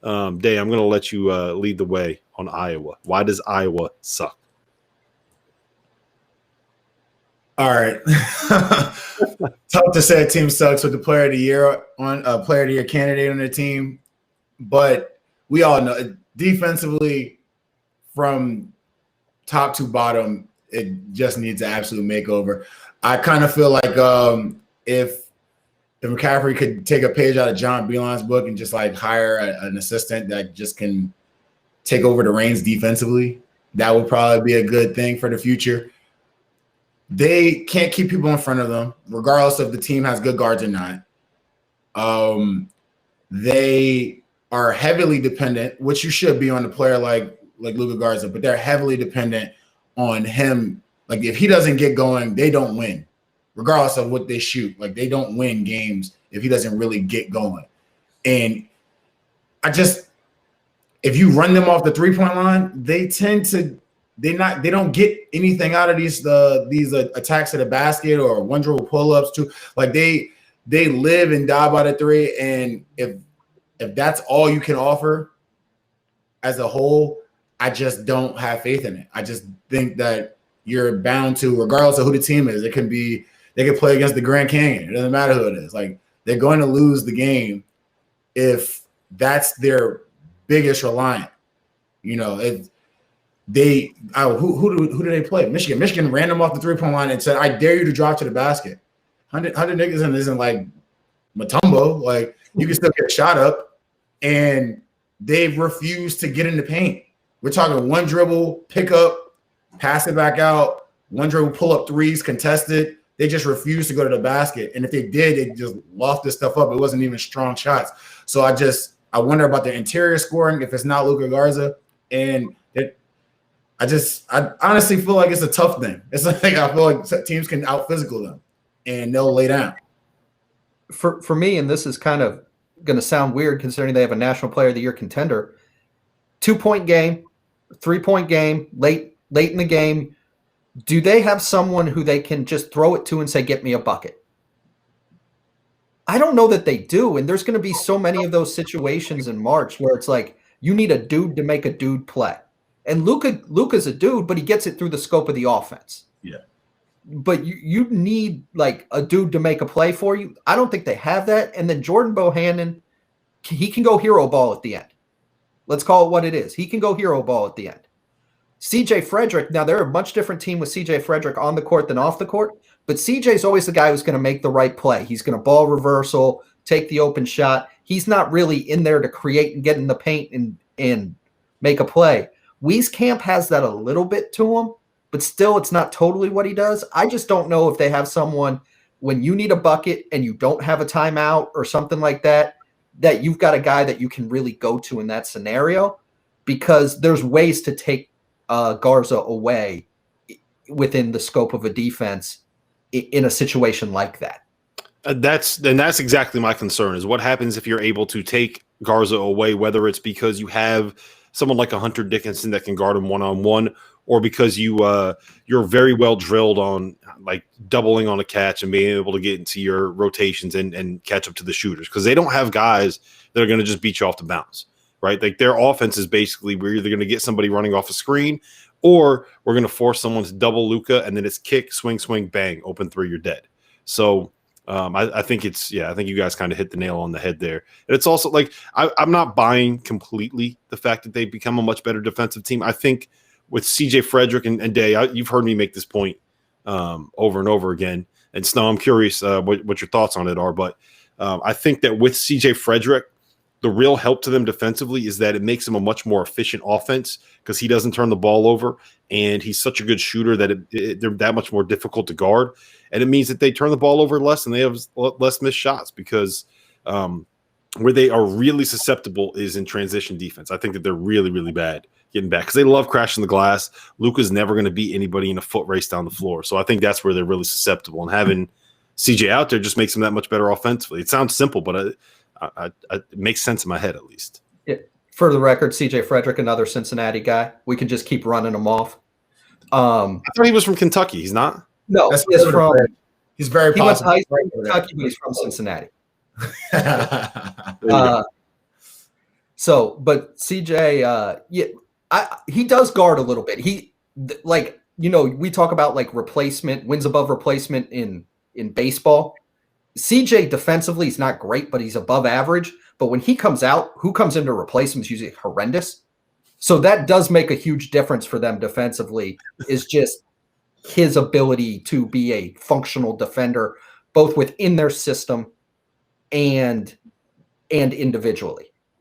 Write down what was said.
Day, I'm going to let you lead the way on Iowa. Why does Iowa suck? All right. Tough to say a team sucks with the player of the year candidate on the team, but we all know defensively from top to bottom, it just needs an absolute makeover. I kind of feel like if McCaffrey could take a page out of John Beilein's book and just like hire an assistant that just can take over the reins defensively, that would probably be a good thing for the future. They can't keep people in front of them, regardless if the team has good guards or not. They are heavily dependent, which you should be on a player like Luka Garza, but they're heavily dependent on him. Like if he doesn't get going, they don't win, regardless of what they shoot. Like they don't win games if he doesn't really get going. And if you run them off the 3-point line, they don't get anything out of these attacks to the basket or one dribble pull-ups too. Like they live and die by the three. And if that's all you can offer as a whole, I just don't have faith in it. I just think that you're bound to, regardless of who the team is, they could play against the Grand Canyon. It doesn't matter who it is. Like they're going to lose the game if that's their biggest reliant. You know, who do they play? Michigan. Michigan ran them off the 3-point line and said, "I dare you to drop to the basket." 100 Nickerson isn't like Mutombo. Like you can still get a shot up, and they refuse to get in the paint. We're talking one dribble, pick up, pass it back out, one dribble, pull up threes, contested. They just refuse to go to the basket. And if they did, they just lofted stuff up. It wasn't even strong shots. So I wonder about the interior scoring if it's not Luka Garza. And I honestly feel like it's a tough thing. It's like I feel like teams can out-physical them and they'll lay down. For me, and this is kind of going to sound weird considering they have a National Player of the Year contender, 2-point game, 3-point game, late in the game. Do they have someone who they can just throw it to and say, "Get me a bucket"? I don't know that they do. And there's going to be so many of those situations in March where it's like you need a dude to make a dude play. And Luka's a dude, but he gets it through the scope of the offense. Yeah. But you need like a dude to make a play for you. I don't think they have that. And then Jordan Bohannon, he can go hero ball at the end. Let's call it what it is. He can go hero ball at the end. CJ Frederick, now they're a much different team with CJ Frederick on the court than off the court, but CJ's always the guy who's going to make the right play. He's going to ball reversal, take the open shot. He's not really in there to create and get in the paint and make a play. Wieskamp has that a little bit to him, but still it's not totally what he does. I just don't know if they have someone when you need a bucket and you don't have a timeout or something like that, that you've got a guy that you can really go to in that scenario, because there's ways to take Garza away within the scope of a defense in a situation like that. That's exactly my concern is what happens if you're able to take Garza away, whether it's because you have someone like a Hunter Dickinson that can guard him one-on-one, or because you're very well drilled on like doubling on a catch and being able to get into your rotations and catch up to the shooters, because they don't have guys that are going to just beat you off the bounce, right? Like their offense is basically we're either going to get somebody running off a screen or we're going to force someone to double Luka, and then it's kick, swing, bang, open three, you're dead. So I think I think you guys kind of hit the nail on the head there. And it's also like I'm not buying completely the fact that they become a much better defensive team. I think with CJ Frederick and Day, you've heard me make this point over and over again. And Snow, I'm curious what your thoughts on it are. But I think that with CJ Frederick, the real help to them defensively is that it makes them a much more efficient offense because he doesn't turn the ball over, and he's such a good shooter that they're that much more difficult to guard. And it means that they turn the ball over less and they have less missed shots, because where they are really susceptible is in transition defense. I think that they're really, really bad getting back because they love crashing the glass. Luka's never going to beat anybody in a foot race down the floor. So I think that's where they're really susceptible. And having CJ out there just makes them that much better offensively. It sounds simple, but it makes sense in my head at least. Yeah. For the record, CJ Frederick, another Cincinnati guy. We can just keep running him off. I thought he was from Kentucky. He's not? No, he's very he went to high school in Kentucky, but he's from Cincinnati. So, but CJ, he does guard a little bit. Like, we talk about like replacement, wins above replacement in baseball. CJ defensively is not great, but he's above average. But when he comes out, who comes in to replace him is usually horrendous. So that does make a huge difference for them defensively, is just his ability to be a functional defender, both within their system and individually.